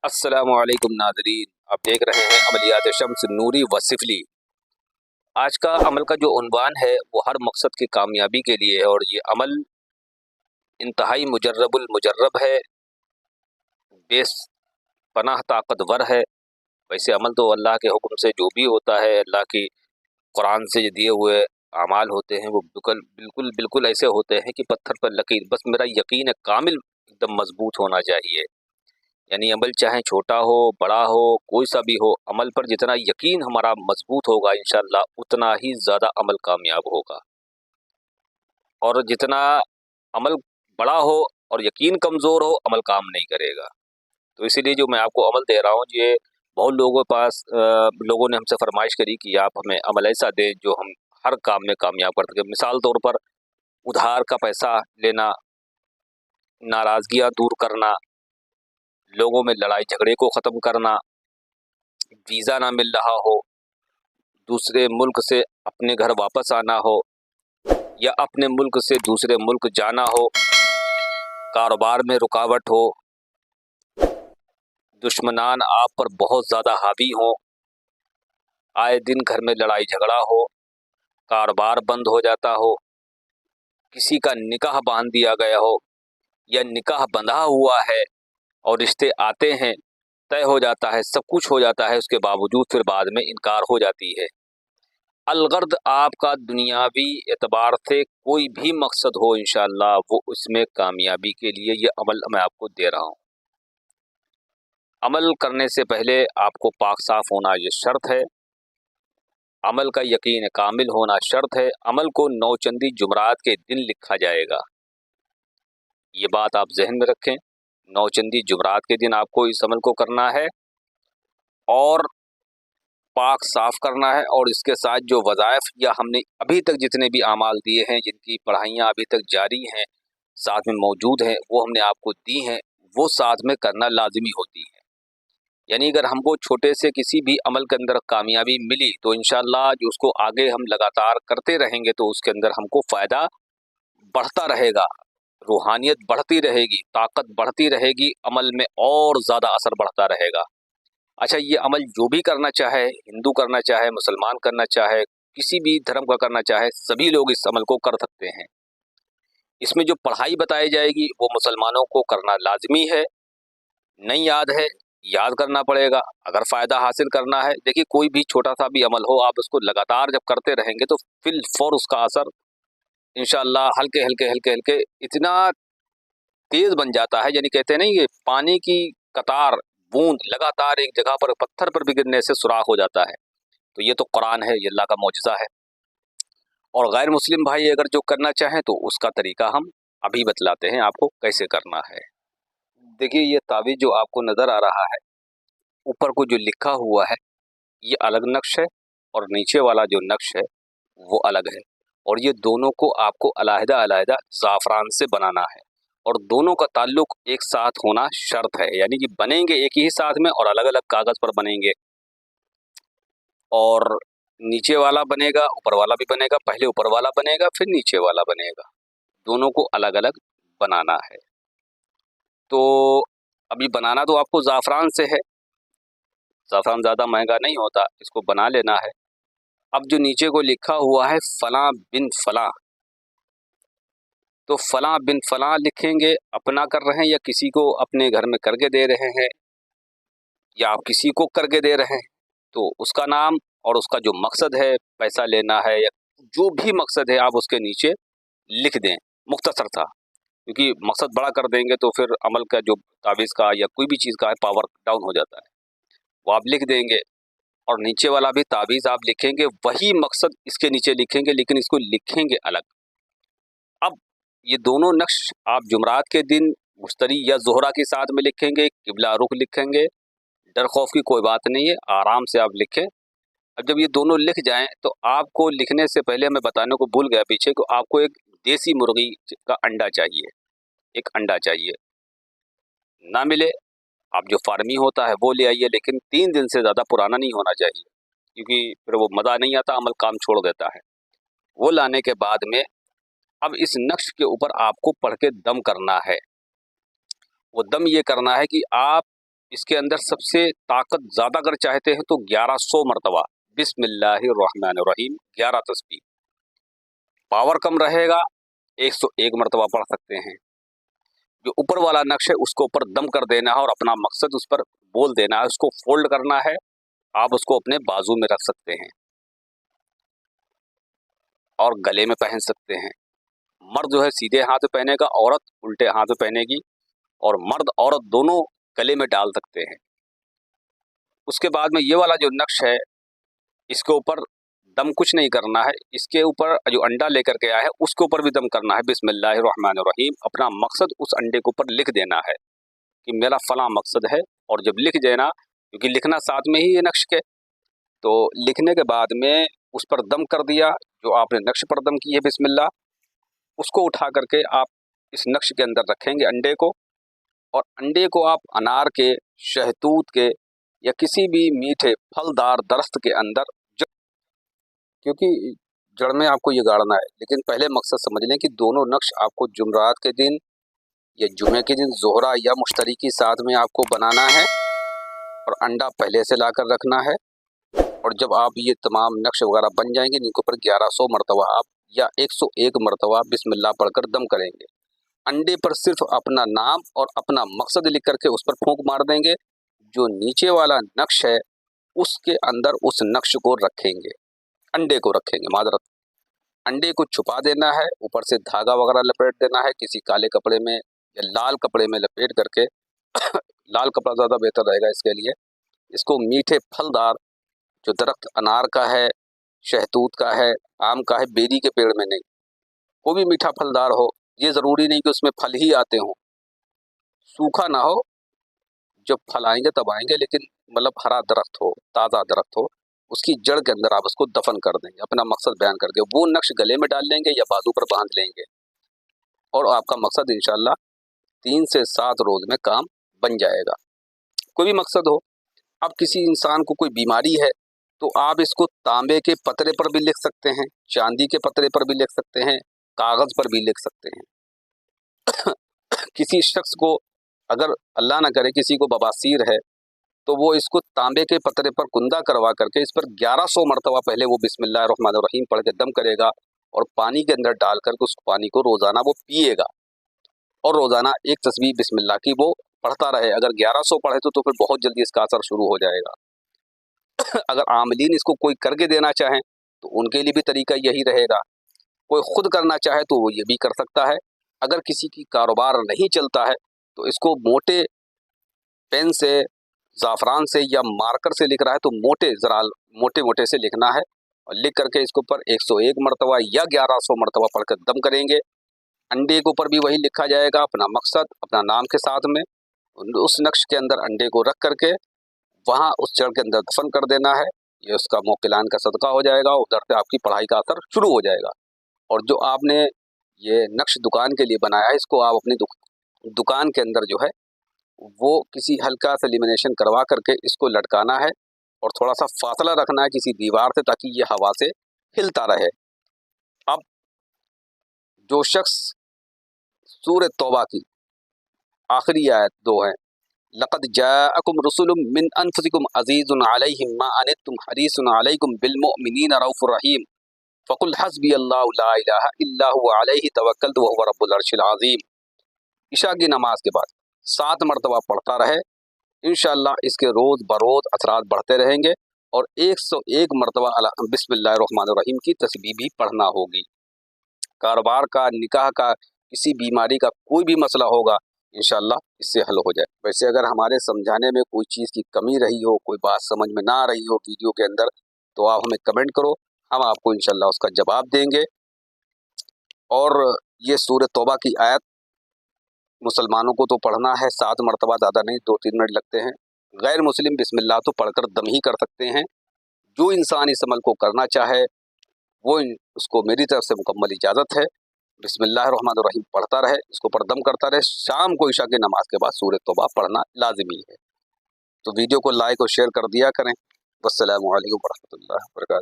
السلام علیکم ناظرین، آپ دیکھ رہے ہیں عملیات شمس نوری و سفلی۔ آج کا عمل کا جو عنوان ہے وہ ہر مقصد کی کامیابی کے لیے ہے، اور یہ عمل انتہائی مجرب المجرب ہے، بے پناہ طاقتور ہے۔ ویسے عمل تو اللہ کے حکم سے جو بھی ہوتا ہے، اللہ کی قرآن سے جو دیے ہوئے اعمال ہوتے ہیں وہ بالکل ایسے ہوتے ہیں کہ پتھر پر لکیر۔ بس میرا یقین کامل ایک دم مضبوط ہونا چاہیے، یعنی عمل چاہے چھوٹا ہو بڑا ہو کوئی سا بھی ہو، عمل پر جتنا یقین ہمارا مضبوط ہوگا انشاءاللہ اتنا ہی زیادہ عمل کامیاب ہوگا، اور جتنا عمل بڑا ہو اور یقین کمزور ہو عمل کام نہیں کرے گا۔ تو اسی لیے جو میں آپ کو عمل دے رہا ہوں، یہ بہت لوگوں نے ہم سے فرمائش کری کہ آپ ہمیں عمل ایسا دیں جو ہم ہر کام میں کامیاب کر سکیں۔ مثال طور پر ادھار کا پیسہ لینا، ناراضگیاں دور کرنا، لوگوں میں لڑائی جھگڑے کو ختم کرنا، ویزا نہ مل رہا ہو، دوسرے ملک سے اپنے گھر واپس آنا ہو، یا اپنے ملک سے دوسرے ملک جانا ہو، کاروبار میں رکاوٹ ہو، دشمنان آپ پر بہت زیادہ حاوی ہوں، آئے دن گھر میں لڑائی جھگڑا ہو، کاروبار بند ہو جاتا ہو، کسی کا نکاح باندھ دیا گیا ہو، یا نکاح بندھا ہوا ہے اور رشتے آتے ہیں، طے ہو جاتا ہے، سب کچھ ہو جاتا ہے، اس کے باوجود پھر بعد میں انکار ہو جاتی ہے۔ الغرض آپ کا دنیاوی اعتبار سے کوئی بھی مقصد ہو انشاءاللہ وہ اس میں کامیابی کے لیے یہ عمل میں آپ کو دے رہا ہوں۔ عمل کرنے سے پہلے آپ کو پاک صاف ہونا یہ شرط ہے، عمل کا یقین کامل ہونا شرط ہے۔ عمل کو نوچندی جمعرات کے دن لکھا جائے گا، یہ بات آپ ذہن میں رکھیں۔ نوچندی جمعرات کے دن آپ کو اس عمل کو کرنا ہے، اور پاک صاف کرنا ہے، اور اس کے ساتھ جو وظائف یا ہم نے ابھی تک جتنے بھی اعمال دیے ہیں، جن کی پڑھائیاں ابھی تک جاری ہیں، ساتھ میں موجود ہیں، وہ ہم نے آپ کو دی ہیں، وہ ساتھ میں کرنا لازمی ہوتی ہے۔ یعنی اگر ہم کو چھوٹے سے کسی بھی عمل کے اندر کامیابی ملی تو انشاءاللہ جو اس کو آگے ہم لگاتار کرتے رہیں گے تو اس کے اندر ہم کو فائدہ بڑھتا رہے گا، روحانیت بڑھتی رہے گی، طاقت بڑھتی رہے گی، عمل میں اور زیادہ اثر بڑھتا رہے گا۔ اچھا، یہ عمل جو بھی کرنا چاہے، ہندو کرنا چاہے، مسلمان کرنا چاہے، کسی بھی دھرم کا کرنا چاہے، سبھی لوگ اس عمل کو کر سکتے ہیں۔ اس میں جو پڑھائی بتائی جائے گی وہ مسلمانوں کو کرنا لازمی ہے، نہیں یاد ہے یاد کرنا پڑے گا اگر فائدہ حاصل کرنا ہے۔ دیکھیے، کوئی بھی چھوٹا سا بھی عمل ہو، آپ اس کو لگاتار جب کرتے رہیں گے تو فی الفور اس کا اثر انشاءاللہ ہلکے ہلکے اتنا تیز بن جاتا ہے، یعنی کہتے ہیں نا یہ پانی کی قطار بوند لگاتار ایک جگہ پر پتھر پر بھی گرنے سے سوراخ ہو جاتا ہے۔ تو یہ تو قرآن ہے، یہ اللہ کا معجزہ ہے۔ اور غیر مسلم بھائی اگر جو کرنا چاہیں تو اس کا طریقہ ہم ابھی بتلاتے ہیں آپ کو کیسے کرنا ہے۔ دیکھیے، یہ تعویذ جو آپ کو نظر آ رہا ہے، اوپر کو جو لکھا ہوا ہے یہ الگ نقش ہے، اور نیچے والا جو نقش ہے وہ الگ ہے، اور یہ دونوں کو آپ کو علیحدہ علیحدہ زعفران سے بنانا ہے، اور دونوں کا تعلق ایک ساتھ ہونا شرط ہے، یعنی کہ بنیں گے ایک ہی ساتھ میں اور الگ الگ کاغذ پر بنیں گے، اور نیچے والا بنے گا اوپر والا بھی بنے گا، پہلے اوپر والا بنے گا پھر نیچے والا بنے گا، دونوں کو الگ الگ بنانا ہے۔ تو ابھی بنانا تو آپ کو زعفران سے ہے، زعفران زیادہ مہنگا نہیں ہوتا، اس کو بنا لینا ہے۔ اب جو نیچے کو لکھا ہوا ہے فلاں بن فلاں، تو فلاں بن فلاں لکھیں گے، اپنا کر رہے ہیں یا کسی کو اپنے گھر میں کر کے دے رہے ہیں، یا آپ کسی کو کر کے دے رہے ہیں، تو اس کا نام اور اس کا جو مقصد ہے، پیسہ لینا ہے یا جو بھی مقصد ہے، آپ اس کے نیچے لکھ دیں، مختصر تھا، کیونکہ مقصد بڑا کر دیں گے تو پھر عمل کا جو تعویذ کا یا کوئی بھی چیز کا ہے پاور ڈاؤن ہو جاتا ہے، وہ آپ لکھ دیں گے، اور نیچے والا بھی تعویذ آپ لکھیں گے، وہی مقصد اس کے نیچے لکھیں گے، لیکن اس کو لکھیں گے الگ۔ اب یہ دونوں نقش آپ جمعرات کے دن مشتری یا زہرہ کے ساتھ میں لکھیں گے، قبلہ رخ لکھیں گے، ڈر خوف کی کوئی بات نہیں ہے، آرام سے آپ لکھیں۔ اب جب یہ دونوں لکھ جائیں تو آپ کو لکھنے سے پہلے میں بتانے کو بھول گیا پیچھے کو، آپ کو ایک دیسی مرغی کا انڈا چاہیے، ایک انڈا چاہیے، نہ ملے آپ جو فارمی ہوتا ہے وہ لے آئیے، لیکن 3 دن سے زیادہ پرانا نہیں ہونا چاہیے، کیونکہ پھر وہ مزہ نہیں آتا، عمل کام چھوڑ دیتا ہے۔ وہ لانے کے بعد میں اب اس نقش کے اوپر آپ کو پڑھ کے دم کرنا ہے۔ وہ دم یہ کرنا ہے کہ آپ इसके अंदर सबसे ताकत ज़्यादा अगर चाहते हैं तो 1100 मरतबा बिस्मिल्लाहिर्रहमानिर्रहीम 11 तस्बीह। पावर कम रहेगा 101 मरतबा पढ़ सकते हैं। जो ऊपर वाला नक्श है उसको ऊपर दम कर देना है और अपना मकसद उस पर बोल देना है, उसको फोल्ड करना है। आप उसको अपने बाजू में रख सकते हैं और गले में पहन सकते हैं। मर्द जो है सीधे हाथ में पहनेगा, औरत उल्टे हाथ में पहनेगी, और मर्द औरत दोनों गले में डाल सकते हैं। उसके बाद में ये वाला जो नक्श है इसके ऊपर दम कुछ नहीं करना है, इसके ऊपर जो अंडा लेकर के आया है उसके ऊपर भी दम करना है बिस्मिल्लाहिर्रहमानिर्रहीम। अपना मकसद उस अंडे के ऊपर लिख देना है कि मेरा फला मकसद है, और जब लिख देना, क्योंकि लिखना साथ में ही है नक्श के, तो लिखने के बाद में उस पर दम कर दिया, जो आपने नक्श पर दम की है बिस्मिल्लाह, उसको उठा करके आप इस नक्श के अंदर रखेंगे अंडे को, और अंडे को आप अनार के, शहतूत के या किसी भी मीठे फलदार दरख्त के अंदर, क्योंकि जड़ में आपको ये गाड़ना है, लेकिन पहले मकसद समझ लें कि दोनों नक्श आपको जुमरात के दिन या जुमे के दिन ज़ोहरा या मुश्तरी की साथ में आपको बनाना है, और अंडा पहले से लाकर रखना है। और जब आप ये तमाम नक्श वगैरह बन जाएंगे, इनके ऊपर 1100 मरतबा आप या 101 मरतबा बिस्मिल्लाह पढ़कर दम करेंगे। अंडे पर सिर्फ अपना नाम और अपना मकसद लिख करके उस पर फूंक मार देंगे। जो नीचे वाला नक्श है उसके अंदर उस नक्श को रखेंगे, अंडे को रखेंगे, मादरत अंडे को छुपा देना है, ऊपर से धागा वगैरह लपेट देना है किसी काले कपड़े में या लाल कपड़े में लपेट करके लाल कपड़ा ज़्यादा बेहतर रहेगा इसके लिए। इसको मीठे फलदार जो दरख्त अनार का है, शहतूत का है, आम का है, बेरी के पेड़ में नहीं, कोई भी मीठा फलदार हो, ये ज़रूरी नहीं कि उसमें फल ही आते हों, सूखा ना हो, जब फल आएंगे तब आएंगे, लेकिन मतलब हरा दरख्त हो, ताज़ा दरख्त हो, उसकी जड़ के अंदर आप उसको दफन कर देंगे, अपना मकसद बयान करके वो नक्श गले में डाल लेंगे या बाजू पर बांध लेंगे, और आपका मकसद इंशाल्लाह 3 से 7 रोज़ में काम बन जाएगा। कोई भी मकसद हो, अब किसी इंसान को कोई बीमारी है तो आप इसको तांबे के पतरे पर भी लिख सकते हैं, चांदी के पतरे पर भी लिख सकते हैं, कागज़ पर भी लिख सकते हैं। किसी शख्स को अगर अल्लाह ना करे किसी को बवासीर है तो वो इसको तांबे के पतरे पर कुंदा करवा करके इस पर 1100 मरतबा पहले वो बिस्मिल्लाहिर्रहमानिर्रहीम पढ़ के दम करेगा, और पानी के अंदर डाल करके उस पानी को रोज़ाना वो पिएगा, और रोज़ाना एक तस्बीह बिस्मिल्लाह की वो पढ़ता रहे। अगर 1100 पढ़े तो फिर बहुत जल्दी इसका असर शुरू हो जाएगा। अगर आमलीन इसको कोई करके देना चाहें तो उनके लिए भी तरीका यही रहेगा। कोई खुद करना चाहे तो वो ये भी कर सकता है। अगर किसी की कारोबार नहीं चलता है तो इसको मोटे पेन से, ज़ाफ़रान से या मार्कर से लिख रहा है तो मोटे मोटे से लिखना है, और लिख करके इसके ऊपर 101 मरतबा या 1100 मरतबा पढ़कर दम करेंगे। अंडे के ऊपर भी वही लिखा जाएगा, अपना मकसद अपना नाम के साथ में, उस नक्श के अंदर अंडे को रख करके वहाँ उस जड़ के अंदर दफन कर देना है। ये उसका मोकिलान का सदका हो जाएगा, उधर से आपकी पढ़ाई का असर शुरू हो जाएगा। और जो आपने ये नक्श दुकान के लिए बनाया है, इसको आप अपनी दुकान के अंदर जो है वो किसी हल्का सा लेमिनेशन करवा करके इसको लटकाना है, और थोड़ा सा फासला रखना है किसी दीवार से, ताकि ये हवा से हिलता रहे। अब जो शख्स सूरह तौबा की आखिरी आयत 2 है, लक़द जाअकुम रसूलुम मिन अनफुसिकुम अज़ीज़ुन अलैहि मा अनित्तुम हरीसुन अलैकुम बिल मुमिनीना रऊफ़ुर रहीम फ़कुल हस्बियल्लाहु ला इलाहा इल्ला हुवा अलैहि तवक्कलतु व हुवा रब्बुल अर्शिल अज़ीम। इशा की नमाज के बाद 7 मरतबा पढ़ता रहे, इंशाअल्लाह इसके रोज़ बरोज़ असरात बढ़ते रहेंगे, और 101 मरतबा बिस्मिल्लाहिर्रहमानिर्रहीम की तस्बीह भी पढ़ना होगी। कारोबार का, निकाह का, किसी बीमारी का कोई भी मसला होगा इंशाअल्लाह इससे हल हो जाए। वैसे अगर हमारे समझाने में कोई चीज़ की कमी रही हो, कोई बात समझ में ना आ रही हो वीडियो के अंदर, तो आप हमें कमेंट करो, हम आपको इंशाअल्लाह उसका जवाब देंगे। और ये सूरह तौबा की आयत मुसलमानों को तो पढ़ना है 7 मरतबा, ज़्यादा नहीं, 2-3 मिनट लगते हैं। गैर मुस्लिम बिस्मिल्लाह तो पढ़कर दम ही कर सकते हैं। जो इंसान इस अमल को करना चाहे वो उसको मेरी तरफ से मुकम्मल इजाज़त है। बिस्मिल्लाहिर्रहमानिर्रहीम पढ़ता रहे, इसको पर दम करता रहे। शाम को इशा की नमाज के बाद सूरह तौबा पढ़ना लाजिमी है। तो वीडियो को लाइक और शेयर कर दिया करें। वस्सलामु अलैकुम व रहमतुल्लाहि व बरकातहू।